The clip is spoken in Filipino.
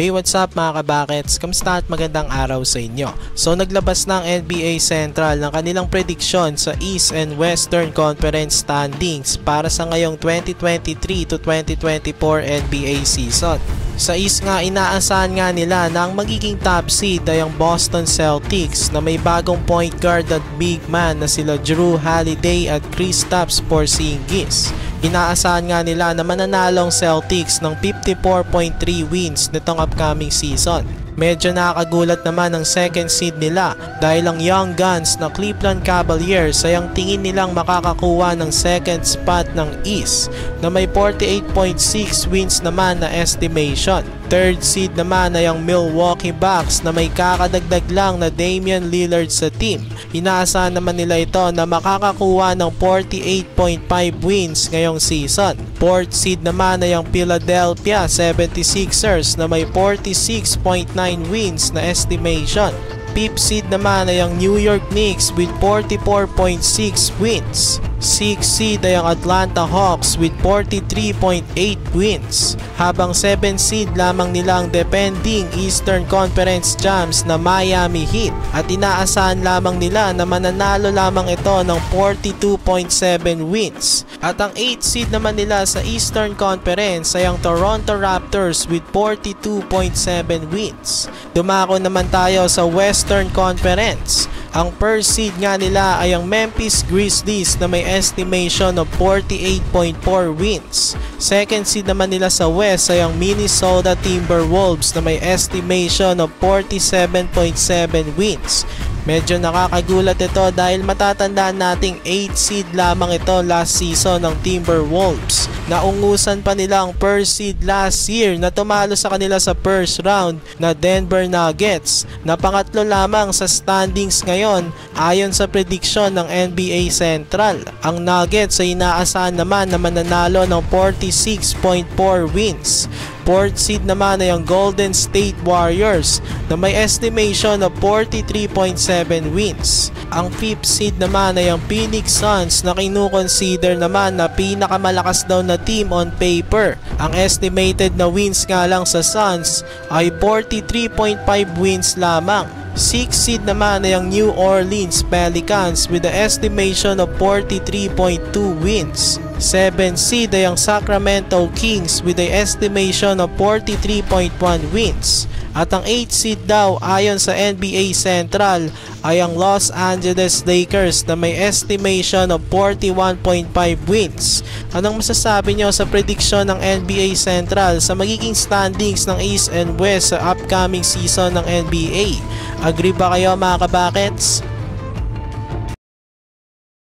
Hey, what's up mga kabakets? Kamusta at magandang araw sa inyo? So naglabas ng NBA Central ng kanilang prediction sa East and Western Conference standings para sa ngayong 2023 to 2024 NBA season. Sa East nga, inaasahan nga nila na ang magiging top seed ay ang Boston Celtics na may bagong point guard at big man na sila Jrue Holiday at Kristaps Porzingis. Inaasahan nga nila na mananalo ang Celtics ng 54.3 wins nitong upcoming season. Medyo nakakagulat naman ang second seed nila dahil ang Young Guns na Cleveland Cavaliers ay ang tingin nilang makakakuha ng second spot ng East na may 48.6 wins naman na estimation. Third seed naman ay ang Milwaukee Bucks na may kakadagdag lang na Damian Lillard sa team. Inaasahan naman nila ito na makakakuha ng 48.5 wins ngayong season. Fourth seed naman ay ang Philadelphia 76ers na may 46.9 wins na estimation. Fifth seed naman ay ang New York Knicks with 44.6 wins. Sixth seed ay ang Atlanta Hawks with 43.8 wins. Habang 7th seed lamang nila ang defending Eastern Conference champs na Miami Heat at inaasahan lamang nila na mananalo lamang ito ng 42.7 wins. At ang 8th seed naman nila sa Eastern Conference ay ang Toronto Raptors with 42.7 wins. Dumako naman tayo sa Western Conference. Ang first seed nga nila ay ang Memphis Grizzlies na may estimation of 48.4 wins. Second seed naman nila sa West ay ang Minnesota Timberwolves na may estimation of 47.7 wins. Medyo nakakagulat ito dahil matatandaan nating 8 seed lamang ito last season ng Timberwolves. Naungusan pa nila ang first seed last year na tumalo sa kanila sa first round na Denver Nuggets na pangatlo lamang sa standings ngayon ayon sa prediction ng NBA Central. Ang Nuggets ay inaasahan naman na mananalo ng 46.4 wins. Fourth seed naman ay ang Golden State Warriors na may estimation of 43.7 wins. Ang fifth seed naman ay ang Phoenix Suns na kinukonsider naman na pinakamalakas daw na team on paper. Ang estimated na wins nga lang sa Suns ay 43.5 wins lamang. Sixth seed naman ay ang New Orleans Pelicans with the estimation of 43.2 wins. 7th seed ay ang Sacramento Kings with the estimation of 43.1 wins. At ang 8th seed daw ayon sa NBA Central ay ang Los Angeles Lakers na may estimation of 41.5 wins. Anong masasabi nyo sa prediction ng NBA Central sa magiging standings ng East and West sa upcoming season ng NBA? Agree ba kayo mga kabakets?